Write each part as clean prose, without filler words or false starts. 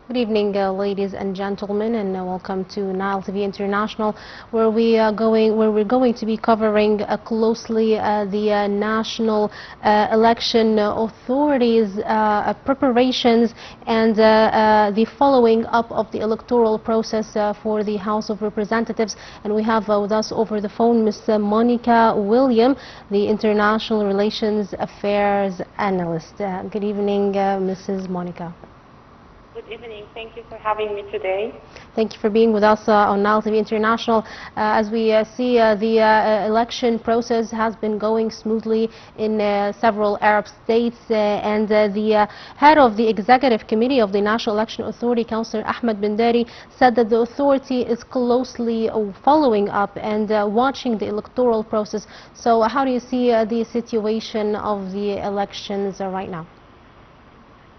Good evening, ladies and gentlemen, and welcome to Nile TV International, where we're going to be covering closely the national election authorities' preparations and the following up of the electoral process for the House of Representatives. And we have with us over the phone Ms. Monika William, the International Relations Affairs Analyst. Good evening, Mrs. Monika. Good evening. Thank you for having me today. Thank you for being with us on Nile TV International. As we see, the election process has been going smoothly in several Arab states, and the head of the Executive Committee of the National Election Authority, Councillor Ahmed Bindari, said that the authority is closely following up and watching the electoral process. So how do you see the situation of the elections right now?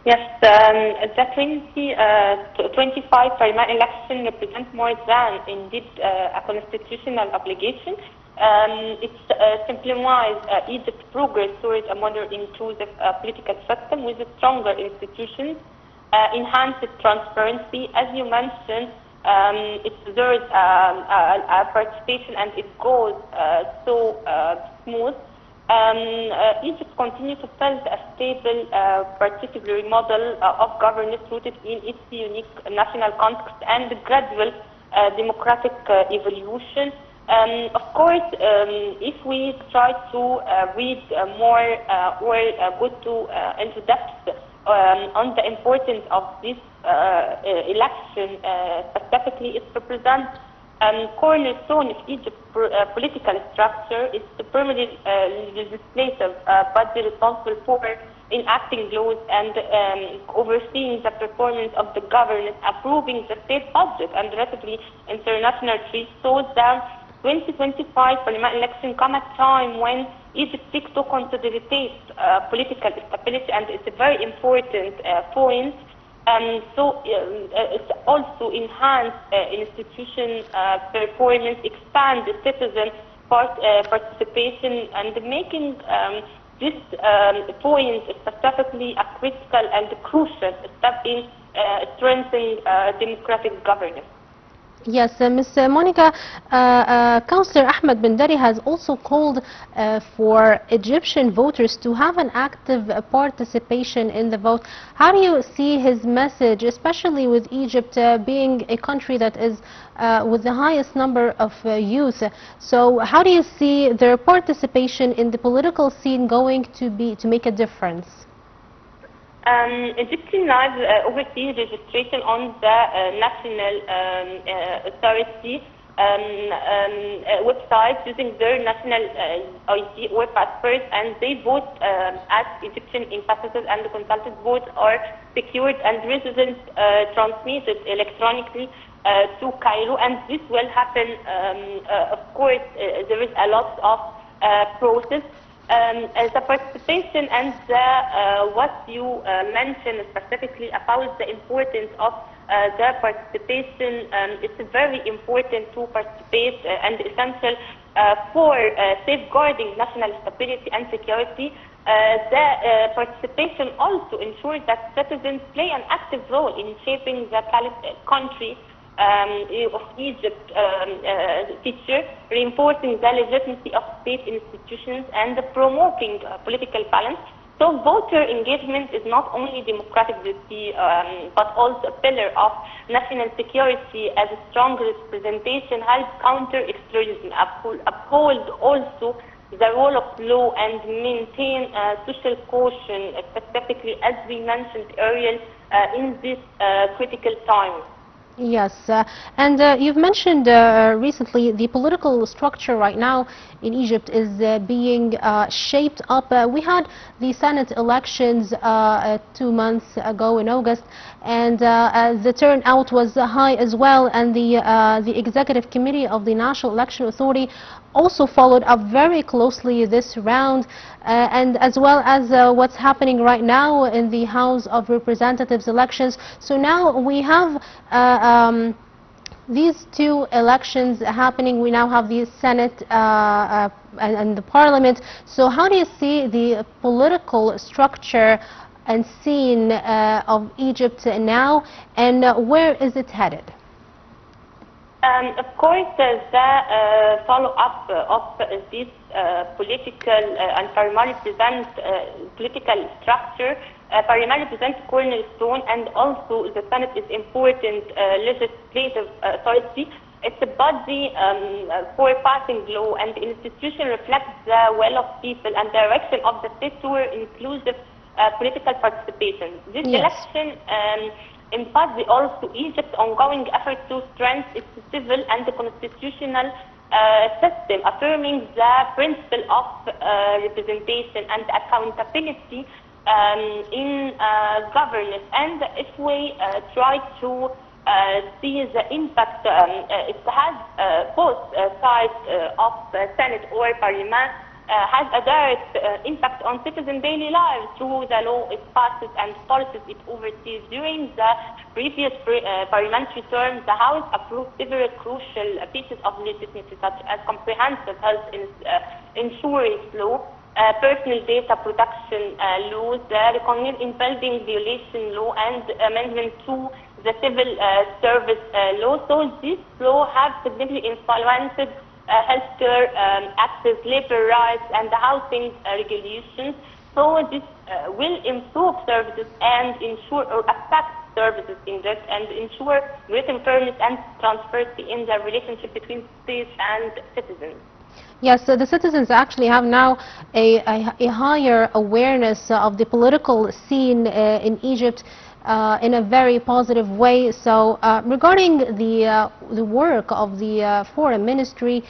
Yes, the 2025 primary election represents more than indeed a constitutional obligation. It simplifies Egypt's progress towards a modern, inclusive political system with stronger institutions, enhanced transparency. As you mentioned, there is a participation and it goes so smooth. Egypt continues to build a stable, particular model of governance rooted in its unique national context and gradual democratic evolution. Of course, if we try to read more or go into depth on the importance of this election, specifically, it represents cornerstone of Egypt's political structure. Is the permanent legislative body responsible for enacting laws and overseeing the performance of the government, approving the state budget, and relatively international treaties. So the 2025 parliament election come at a time when Egypt seeks to consolidate political stability, and it's a very important point. So it's also enhance institution performance, expand the citizen participation, and making this point specifically a critical and crucial step in strengthening democratic governance. Yes, Ms. Monika, Councillor Ahmed Bindari has also called for Egyptian voters to have an active participation in the vote. How do you see his message, especially with Egypt being a country that is with the highest number of youth? So how do you see their participation in the political scene going to make a difference? Egyptian Live oversees registration on the National Authority website using their national ID or passport, and they vote as Egyptian ambassadors, and the consulted votes are secured and residents transmitted electronically to Cairo, and this will happen. Of course, there is a lot of process. The participation and what you mentioned specifically about the importance of the participation, it's very important to participate and essential for safeguarding national stability and security. The participation also ensures that citizens play an active role in shaping the country of Egypt future, reinforcing the legitimacy of state institutions and promoting political balance. So voter engagement is not only democratic duty, but also a pillar of national security, as a strong representation helps counter extremism, uphold also the rule of law, and maintain social cohesion, specifically as we mentioned earlier in this critical time. Yes, and you've mentioned recently the political structure right now in Egypt is being shaped up. We had the Senate elections 2 months ago in August, and the turnout was high as well, and the Executive Committee of the National Election Authority also followed up very closely this round, and as well as what's happening right now in the House of Representatives elections. So now we have these two elections happening. We now have the Senate and the Parliament. So how do you see the political structure and scene of Egypt now, and where is it headed? Of course, the follow-up of this political and primarily present political structure primarily presents cornerstone, and also the Senate is important legislative authority. It's a body for passing law, and the institution reflects the will of people and direction of the state toward inclusive political participation. This election embodies also Egypt's ongoing effort to strengthen its civil and constitutional system, affirming the principle of representation and accountability in governance. And if we try to see the impact, it has both sides of Senate or Parliament, has a direct impact on citizens' daily lives through the law it passes and policies it oversees. During the previous parliamentary term, the House approved several crucial pieces of legislation such as comprehensive health insurance law, personal data protection laws, the recognition in building violation law, and amendment to the civil service law. So this law have significantly influenced healthcare access, labor rights, and the housing regulations. So this will improve services and ensure or affect services in that, and ensure greater fairness and transparency in the relationship between states and citizens. Yes, so the citizens actually have now a higher awareness of the political scene in Egypt in a very positive way. So regarding the work of the foreign ministry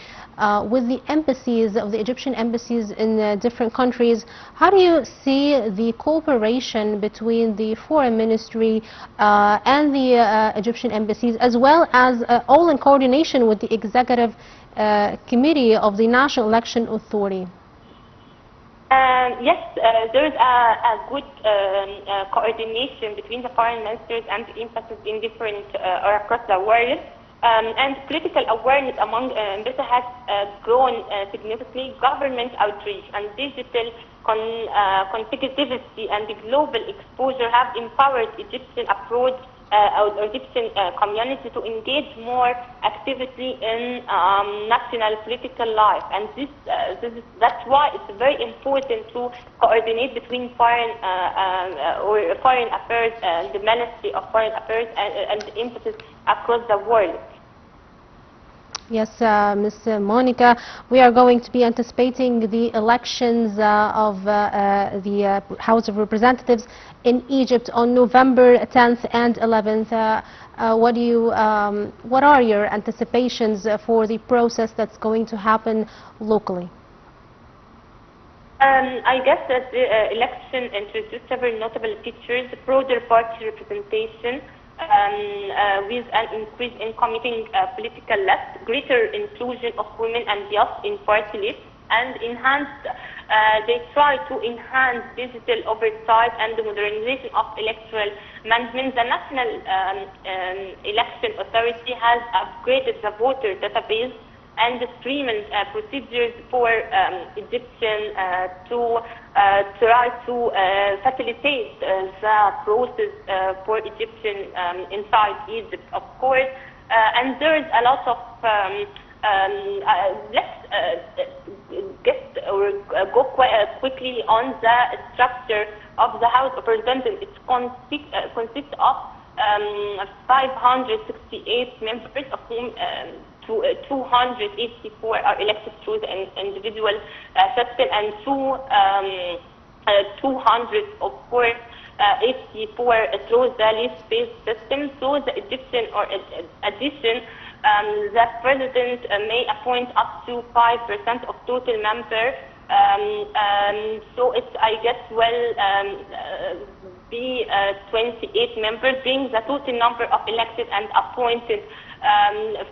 with the embassies of the Egyptian embassies in different countries, how do you see the cooperation between the foreign ministry and the Egyptian embassies, as well as all in coordination with the executive committee of the National Election Authority? Yes, there is a good coordination between the foreign ministers and the embassies in different or across the world. And political awareness among embassies has grown significantly. Government outreach and digital connectivity and the global exposure have empowered Egyptian approach or Egyptian community to engage more actively in national political life, and that's why it's very important to coordinate between foreign or foreign affairs, the Ministry of Foreign Affairs, and the embassies across the world. Yes, Ms. Monika, we are going to be anticipating the elections of the House of Representatives in Egypt on November 10th and 11th. What are your anticipations for the process that's going to happen locally? I guess that the election introduced several notable features: broader party representation, with an increase in committing political left, greater inclusion of women and youth in party lists, and they try to enhance digital oversight and the modernization of electoral management. The National Election Authority has upgraded the voter database and the streaming procedures for Egyptians to try to facilitate the process for Egyptians inside Egypt, of course. And there is a lot of let's get or go quickly on the structure of the House of Representatives. It consists of 568 members, of whom 284 are elected through the individual system, and 200, of course, 84 through the list-based system. So the Egyptian or addition, the president may appoint up to 5% of total members. So it's, I guess, be 28 members, being the total number of elected and appointed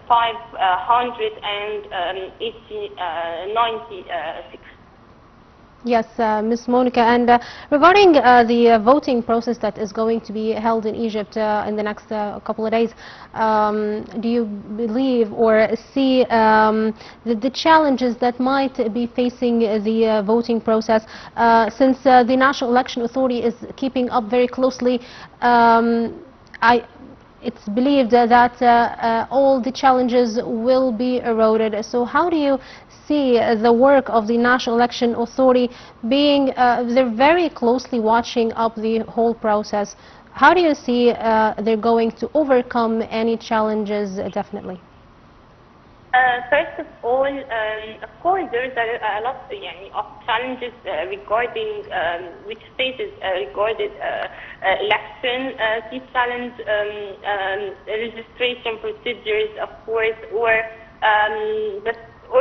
596. Yes, Ms. Monika, and regarding the voting process that is going to be held in Egypt in the next couple of days, do you believe or see the challenges that might be facing the voting process since the National Election Authority is keeping up very closely? It's believed that all the challenges will be eroded. So how do you see the work of the National Election Authority being, they're very closely watching up the whole process. How do you see they're going to overcome any challenges definitely? First of all, of course, there is a lot of challenges regarding which phases regarding election. These challenge registration procedures, of course, or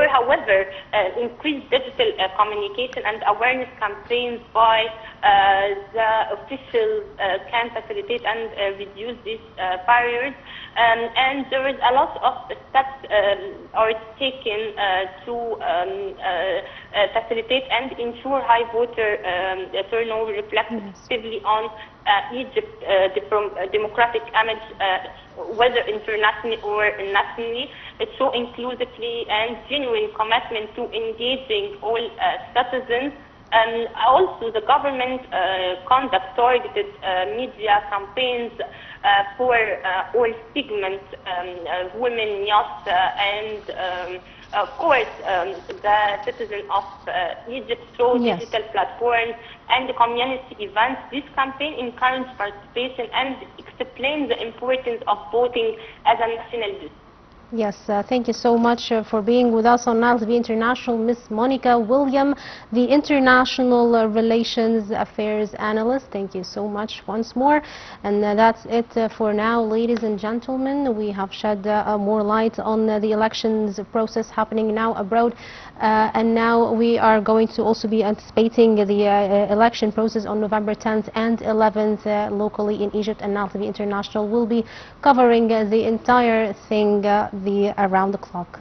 however, increased digital communication and awareness campaigns by the officials can facilitate and reduce these barriers. And there is a lot of steps are taken to facilitate and ensure high voter turnout reflects positively on Egypt's democratic image, whether internationally or nationally. It shows inclusively and genuine commitment to engaging all citizens. And also the government conduct targeted media campaigns for all segments, women, youth, and of course the citizens of Egypt through digital platforms and community events. This campaign encourages participation and explains the importance of voting as a national duty. Yes, thank you so much for being with us on Nile TV International, Ms. Monika William, the International Relations Affairs Analyst. Thank you so much once more. And that's it for now, ladies and gentlemen. We have shed more light on the elections process happening now abroad. And now we are going to also be anticipating the election process on November 10th and 11th locally in Egypt, and Nile TV International will be covering the entire thing around the clock.